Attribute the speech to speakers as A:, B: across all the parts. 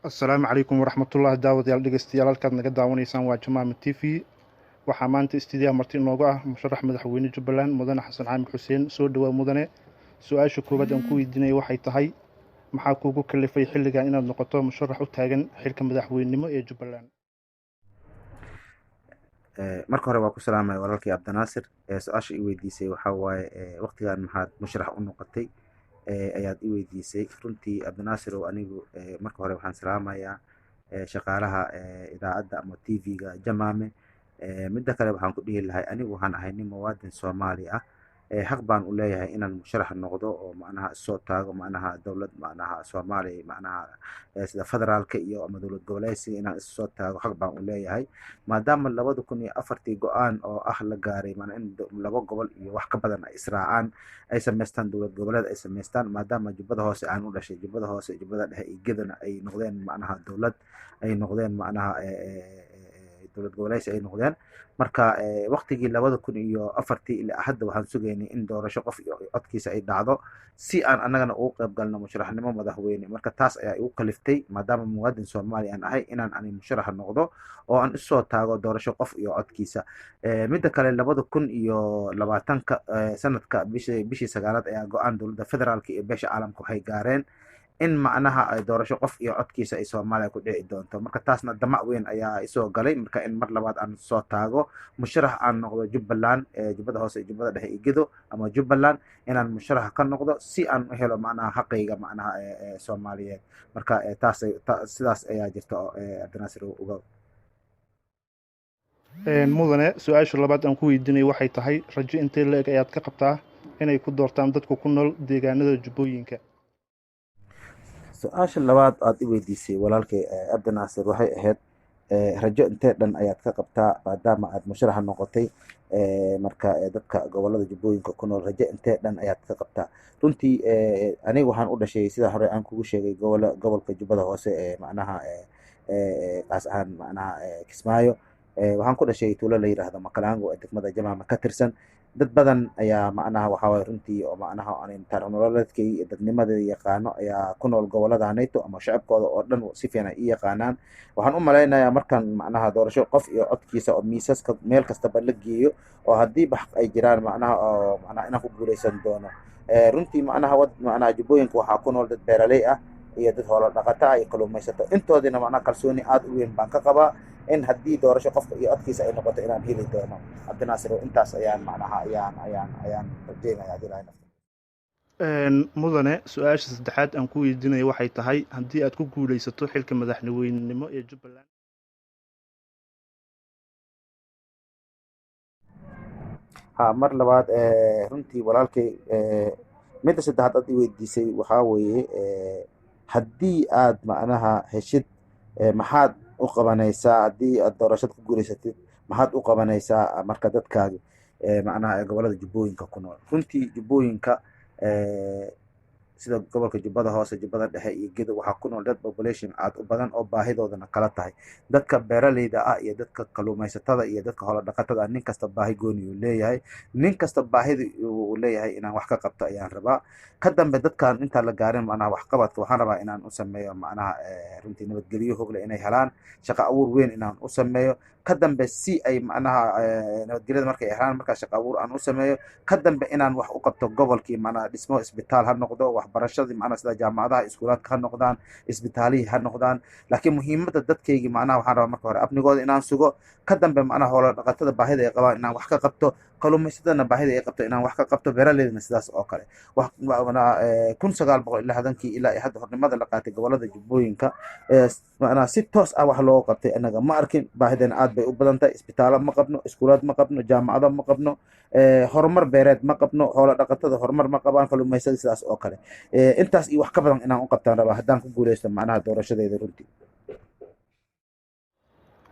A: Asalaamu calaykum waraxmatullaahi daawadayaal dhegeystayaal halkaad naga daawanaysaan waa Jamaama TV. Waxaa maanta istiidiyaha marti inoogu ah musharax madaxweyne Jubbaland mudane xasan caamir xuseen. Soo dhawaa mudane. Su-aasha koowaad aan ku weydiinaya waxay tahay maxaa kuugu kalifay xilligan inaad noqoto musharax u taagan xilka madaxweynenimo ee Jubbaland?
B: marka hore waa ku salaamay walaalkii Cabdinaasir. su-aasha i weydiisay waxaa waaye waqtigan maxaad musharax u noqotay ayaad i weydiisay. runtii Cabdinaasir oo anigu marka hore waxaan salaamayaa shaqaalaha idaacadda ama TV-ga Jamaame. midda kale waxaan ku dhihi lahay anigu waxaan ahay nin muwaadin Soomaali ah. xaq baan u leeyahay inaan musharax noqdo oo macnaha soo taago macnaha dowlad macnaha Soomaaliya macnaha sida federaalka iyo ama dowlad goboleedsiga inaan soo taago xaq baan u leeyahay maadaama 2004 go-aan oo ah la gaaray macnaha in laba gobol iyo wax ka badan ay israacaan ay sameystaan dowlad goboleed ay sameystaan maadaama jubbada hoose aan u dhashay jubbada hoose jubbada dhexe iyo gedana ay noqdeen macnaha dowlad ay noqdeen macnaha dowlad goboleedsi ay noqdeen marka waqtigii 2004 ilaa hadda waxaan sugaynay in doorasho qof iyo codkiisa ay dhacdo si aan annagana ugu qayb galno musharaxnimo madaxweyne. marka taas ayaa igu kaliftay maadaama muwaadin Soomaali aan ahay inaan ani musharax noqdo oo aan isoo taago doorasho qof iyo codkiisa. midda kale 2020 sanadka bishii sagaalaad ayaa go-aan dowladda federaalka iyo beesha caalamka waxay gaareen in macnaha ay doorasho qof iyo codkiisa ay Soomaaliya ku dhici doonto. marka taasna damac weyn ayaa isoo galay marka in mar labaad aan soo taago musharax aan noqdo Jubbaland jubbada hoose jubbada dhexe iyo gedo ama Jubbaland inaan musharax ka noqdo si aan u helo macnaha xaqayga macnaha Soomaaliyeed. marka sidaas ayaa jirta Cabdinaasir uga
A: mudane su-aasha labaad aan ku weydiinaya waxay tahay rajo intee la-eg ayaad ka qabtaa inay ku doortaan dadku ku nool deegaanada jubbooyinka?
B: su-aasha labaad aad i weydiisay walaalkay Cabdinaasir waxay ahayd rajo intee dhan ayaad ka qabtaa maadaama aad musharaxa noqotay marka dadka gobolada jubbooyinka ku nool rajo intee dhan ayaad ka qabtaa. runtii aniga waxaan u dhashay sida hore aan kugu sheegay gobolka jubbada hoose macnaha qaas ahaan macnaha Kismaayo. waxaan ku dhashay tuulo la yiraahdo Makalango ee degmada Jamaama ka tirsan. dad badan ayaa macnaha waxaa waay runtii oo macnaha aan nololeedkay dadnimada yaqaano ayaa ku nool gobolada Hanayto ama shacabkooda oo dhan si fiican ay yaqaanaan. waxaan u maleynayaa markan macnaha doorasho qof iyo codkiisa oo miisaska meel kastaba la geeyo oo haddii bax ay jiraan macnaha oo macnaha inaan ku guuleysan doono. runtii macnaha jubbooyinka waxaa ku nool dad beeraley ah iyo dad xoolo dhaqata ah iyo kalluumaysato intoodina macnaha kalsooni aad u weyn baan ka qabaa in haddii doorasho qofka iyo codkiisa ay noqoto inaan heli doono. Cabdinaasir intaas ayaan macnaha ayaan rajeynayaa ilaahay
A: mudane su-aasha saddexaad aan ku weydiinaya waxay tahay haddii aad ku guuleysato xilka madaxweynenimo ee Jubbaland
B: mar labaad runtii walaalkay midda saddexaad aad i weydiisay waxaa weeye haddii aad macnaha heshid maxaad u qabanaysaa haddii aad doorashada ku guuleysatid maxaad u qabanaysaa marka dadkaagi macnaha gobolada jubbooyinka ku nool. runtii jubbooyinka sida gobolka jubbada hoose jubbada dhexe iyo gedo waxaa ku nool dad population aad u badan oo baahidoodana kala tahay. dadka beeraleyda ah iyo dadka kalluumaysatada iyo dadka xoolo dhaqatada ah nin kasta baahi gooni uu leeyahay. nin kasta baahida uu leeyahay inaan wax ka qabto ayaan rabaa. ka dambe dadkan intaan la gaarin macnaha waxqabadka waxaan rabaa inaan u sameeyo macnaha runtii nabadgelyo hogle inay helaan shaqo abuur weyn inaan u sameeyo. ka dambe si ay macnaha nabadgelyada markay helaan markaa shaqo abuur aan u sameeyo. ka dambe inaan wax u qabto gobolkii macnaha dhismo isbitaal ha noqdo waxbarashadii macnaha sida jaamacadaha iskuulaadka ha noqdaan isbitaalihii ha noqdaan. laakiin muhiimadda dadkaygii macnaha waxaan rabaa marka hore amnigooda inaan sugo. ka dambe macnaha xoolo dhaqatada baahida ay qabaan inaan wax ka qabto. kalluumaysadana baahida ay qabto inaan wax ka qabto. beeraleydana sidaas oo kale 1960 ilaa hadda hornimada la qaatay gobolada jubbooyinka macnaha si toos ah wax looga qabtay anaga ma arkin. baahidana aad bay u badan tahay. isbitaalo ma qabno iskuulaad ma qabno jaamacado ma qabno horumar beereed ma qabno xoolo dhaqatada horumar ma qabaan kalluumaysada sidaas oo kale. intaas iyo wax ka badan inaan u qabtaan rabaa haddaan ku guuleysto macnaha doorashadeeda runtii.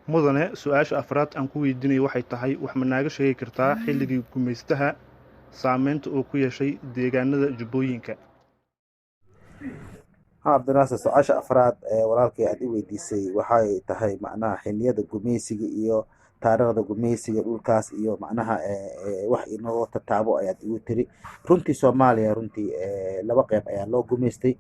A: mudane su-aasha afraad aan ku weydiinaya waxay tahay wax ma naaga sheegi kartaa xilligii gumaystaha saameynta uu ku yeeshay deegaanada jubbooyinka?
B: Cabdinaasir su-aasha afraad walaalkay aad i weydiisay waxay tahay macnaha xilliyada gumaysiga iyo taariikhda gumaysiga dhulkaas iyo macnaha wax inoo tataabo ayaad igu tiri. runtii Soomaaliya runtii laba qayb ayaa loo gumaystay.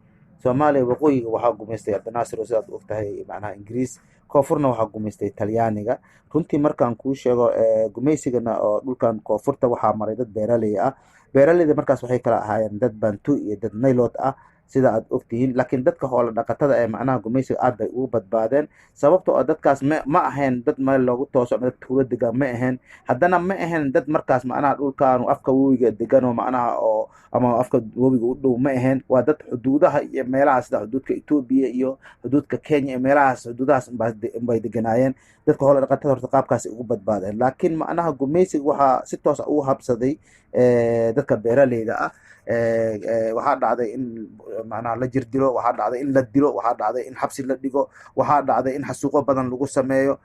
B: soomaaliya waqooyiga waxaa gumaystay cabdinaasir oo sidaad ogtahay macnaha ingiriis, koonfurna waxaa gumaystay talyaaniga. runtii markaan kuu sheego gumaysigana oo dhulkan koonfurta waxaa maray dad beeraley ah. beeraleyda markaas waxay kala ahaayeen dad bantu iyo dad naylod ah sida aad ogtihiin, laakiin dadka hoola dhaqatada ee macnaha gumaysiga aad bay ugu badbaadeen, sababtoo ah dadkaas ma ahayn dad meel loogu tooso ama dad tuulo degan ma ahayn, haddana ma ahayn dad markaas macnaha dhulkan afka webiga degan oo macnaha oo ama afka webiga u dhow ma ahayn. waa dad xuduudaha iyo meelaha sida xuduudka Ethiopia iyo xuduudka Kenya iyo meelahaas xuduudahaas bay deganaayeen. dadka hoola dhaqatada horta qaabkaas ugu badbaadeen, laakiin macnaha gumaysiga waxaa si toos ah ugu habsaday dadka beeraleyda ah. waxaa dhacday in macnaha la jirdilo, waxaa dhacday in la dilo, waxaa dhacday in xabsi la dhigo, waxaa dhacday in xasuuqo badan lagu sameeyo.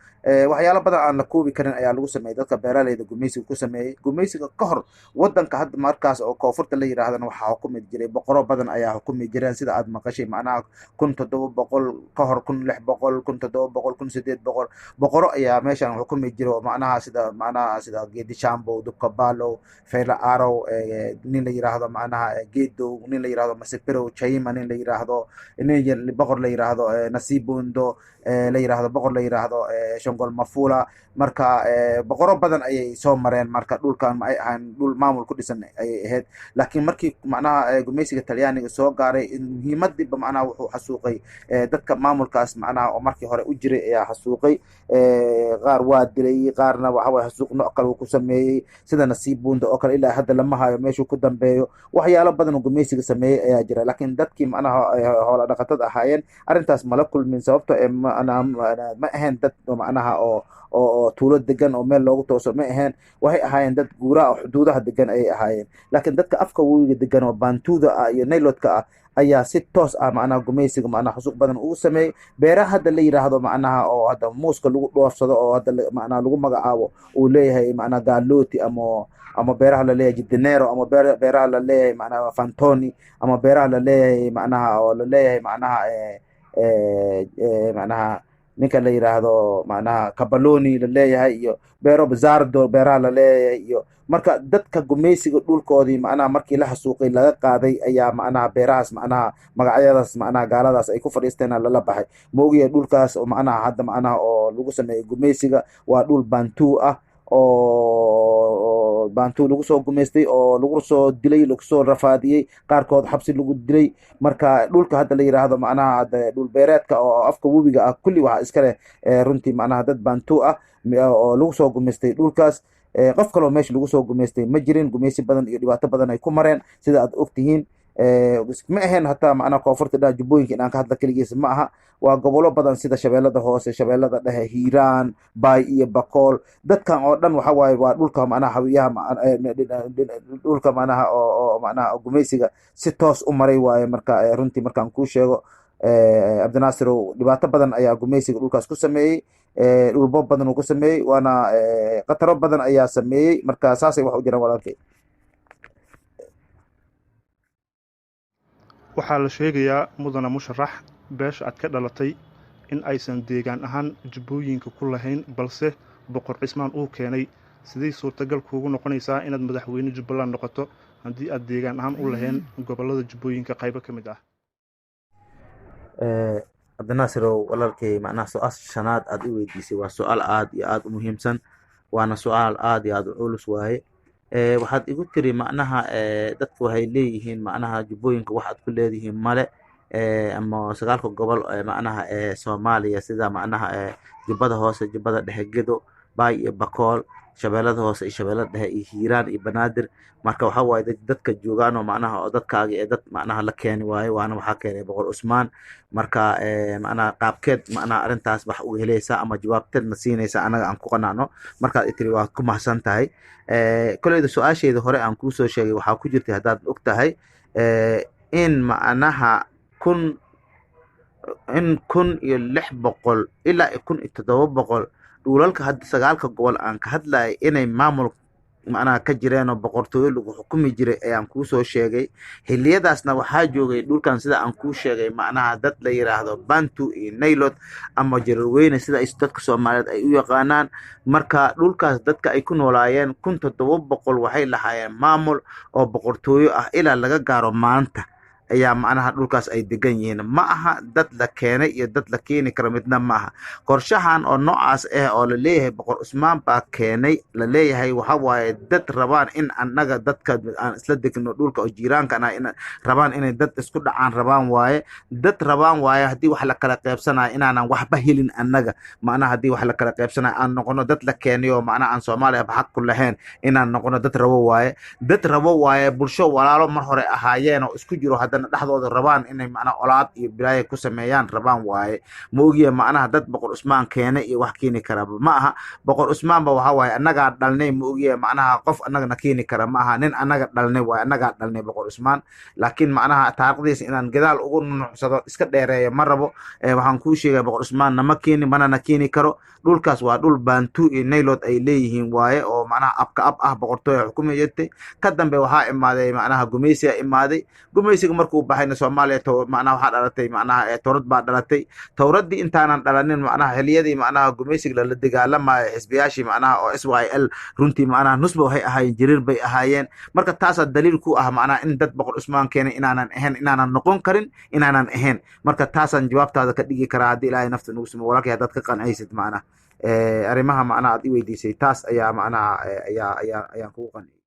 B: waxyaalo badan aan la koobi karin ayaa lagu sameeyey dadka beeraleyda gumaysiga ku sameeyey. gumaysiga ka hor wadanka hadda markaas oo koonfurta la yidhaahdana waxaa xukumi jiray boqoro badan ayaa xukumi jireen sida aad maqashay macnaha 1700 ka hor 1600 1700 1800 boqoro ayaa meeshan xukumi jiro oo macnaha sida Geedi Shambo, Dubka Balow, Fela Arow, nin la yiraahdo macnaha Geedow, nin la yiraahdo Masepero Chaima, nin la yiraahdo nin boqor la yiraahdo Nasibundo, la yiraahdo boqor la yiraahdo Shongol Mafula. marka boqoro badan ayay soo mareen. marka dhulkan ma ay ahaan dhul maamul ku dhisan ayay ahayd, laakiin markii macnaha gumaysiga talyaaniga soo gaaray muhiimadiiba macnaha wuxuu xasuuqay dadka maamulkaas macnaha oo markii hore u jiray ayaa xasuuqay. qaar waa dilay, qaarna waxa way xasuuq nooc kale ku sameeyey sida Nasibundo oo kale ilaa hadda lama hayo meeshuu ku dambeeyo. waxyaalo badan oo gumaysiga sameeyey ayaa jira, laakiin dadkii macnaha hoola dhaqatada ahaayeen arrintaas mala kulmin, sababtoo ma ahayn dad macnaha oo tuulo degan oo meel loogu tooso ma ahayn. waxay ahaayeen dad guuraa oo xuduudaha degan ayay ahaayeen, laakiin dadka afka webiga degan oo bantuuda ah iyo naylodka ah ayaa si toos ah macnaha gumaysiga macnaha xusuuq badan ugu sameeyey. beeraha hadda la yiraahdo macnaha oo hadda muuska lagu dhoofsado oo hadda macnaha lagu magacaabo uu leeyahay macnaha Galooti ama beeraha la leeyahay Jidinero ama beeraha la leeyahay macnaha Fantoni ama beeraha la leeyahay macnaha oo la leeyahay macnaha ninka la yiraahdo macnaha Kabaloni la leeyahay iyo beero Bazardo beeraha la leeyahay iyo marka dadka gumaysiga dhulkoodii macnaha markii la xasuuqay laga qaaday ayaa macnaha beerahaas macnaha magacyadaas macnaha gaaladaas ay ku fadhiisteen lala baxay. moogiya dhulkaas oo macnaha hadda macnaha oo lagu sameeyay gumaysiga waa dhul bantu ah oo bantu lagu soo gumaystay oo lagu soo dilay, lagu soo rafaadiyay, qaarkood xabsi lagu dilay. marka dhulka hadda la yiraahdo macnaha dhul beereedka oo afka webiga ah kulli waxa iska leh runtii macnaha dad bantu ah oo lagu soo gumaystay dhulkaas. qof kale oo meesha lagu soo gumaystay ma jirin. gumaysi badan iyo dhibaato badan ay ku mareen sida aad ogtihiin. ma ahayn hataa macnaha koonfurta dhan jubbooyinka inaan ka hadla keligiisa ma aha, waa gobolo badan sida shabeellada hoose, shabeellada dhexe, Hiiraan, Baay iyo Bakool. dadkan oo dhan waxa waaye waa dhulka macnaha hawiyaha dhulka macnaha oo macnaha gumaysiga si toos u maray waaye. marka runtii markaan kuu sheego cabdinaasir dhibaato badan ayaa gumaysiga dhulkaas ku sameeyey, dhulbo badan uu ku sameeyey, waana qataro badan ayaa sameeyey. marka saasay wax u jiraan walaalkay.
A: waxaa la sheegayaa mudane musharax beesha aad ka dhalatay in aysan deegaan ahaan jubbooyinka ku lahayn, balse boqor cismaan uu keenay. sidee suurtagal kuugu noqonaysaa inaad madaxweyne Jubbaland noqoto haddii aad deegaan ahaan u lahayn gobollada jubbooyinka qaybo ka mid ah?
B: cabdinaasir walaalkay macnaha su-aasha shanaad aad i weydiisay waa su-aal aad iyo aad u muhiimsan, waana su-aal aad iyo aad u culus waaye. waxaad igu tiri macnaha dadku waxay leeyihiin macnaha jubbooyinka wax aad ku leedihiin male, ama 9 gobol macnaha Soomaaliya sida macnaha jubbada hoose, jubbada dhexe, Gedo, Baay iyo Bakool, shabeellada hoose iyo shabeellada dhexe iyo Hiiraan iyo Banaadir. marka waxa waaye dadka joogaan oo macnaha oo dadkaaga ee dad macnaha la keeni waaye, waana waxaa keenay boqor Usmaan. marka macnaha qaabkeed macnaha arrintaas wax uga helaysaa ama jawaabteedna siinaysaa anaga aan ku qanacno. markaad tiri waad ku mahadsan tahay. koleyda su-aasheeda hore aan kuu soo sheegay waxaa ku jirtay haddaad og tahay in macnaha 1600 ilaa 1700 dhulalka hadda 9 gobol aan ka hadlayay inay maamul macnaha ka jireen oo boqortooyo lagu xukumi jiray ayaan kuu soo sheegay. xilliyadaasna waxaa joogay dhulkan sida aan kuu sheegay macnaha dad la yiraahdo bantu iyo naylod ama jarirweyne sida dadka Soomaaliyeed ay u yaqaanaan. marka dhulkaas dadka ay ku noolaayeen 1700 waxay lahaayeen maamul oo boqortooyo ah ilaa laga gaaro maanta ayaa macnaha dhulkaas ay degan yihiin. Ma aha dad la keenay iyo dad la keeni karo midna ma aha. qorshahan oo noocaas oo la leeyahay boqor Cusmaan baa keenay la leeyahay waxa waaye dad rabaan in annaga dadka aan isla degno dhulka oo jiiraankana in rabaan inay dad isku dhacaan rabaan waaye. dad rabaan waaye haddii wax la kala qaybsanayo inaanan waxba helin annaga, macnaha haddii wax la kala qaybsanayo aan noqono dad la keeniyo macnaha aan Soomaaliya xaq ku lahayn inaan noqono dad rabo waaye. dad rabo waaye bulsho walaalo mar hore ahaayeen oo isku jiro haddana dhexdooda rabaan inay macnaha olaad iyo bilaayo ku sameeyaan rabaan waaye. ma ogiye macnaha dad boqor Cusmaan keenay iyo wax keeni kara ma aha. boqor Cusmaan ba waxa waaye annaga dhalnay, ma ogiye macnaha qof annagana keeni kara ma aha. nin annaga dhalnay waaye, annaga dhalnay boqor Cusmaan. laakiin macnaha taariikhdiisa inaan gadaal ugu nuuxsado iska dheereeyo ma rabo. waxaan kuu sheegay boqor Cusmaan nama keeni manana keeni karo. dhulkaas waa dhul Bantu iyo Nilood ay leeyihiin waaye oo macnaha abka ab ah boqortooyo xukumay jirtay. ka dambe waxaa imaaday macnaha gumaysiga imaaday. gumaysiga markuu baxayna Soomaaliya macnaha waxaa dhalatay macnaha Towrad baa dhalatay. towradii intaanan dhalanin macnaha xiliyadii macnaha gumaysiga la dagaalamayo xisbiyaashii macnaha oo SYL runtii macnaha nusba waxay ahaayeen jirir bay ahaayeen. marka taas daliil ku ah macnaha in dad boqor Cusmaan keenay inaanan ahayn, inaanan noqon karin, inaanan ahayn. marka taasaan jawaabtaada ka dhigi karaa haddii Ilaahay nafta nagu simo walaalkay haddaad ka qancaysid macnaha arrimaha macnaha aad i weydiisay taas ayaa macnaha ayaan kugu qanciyay.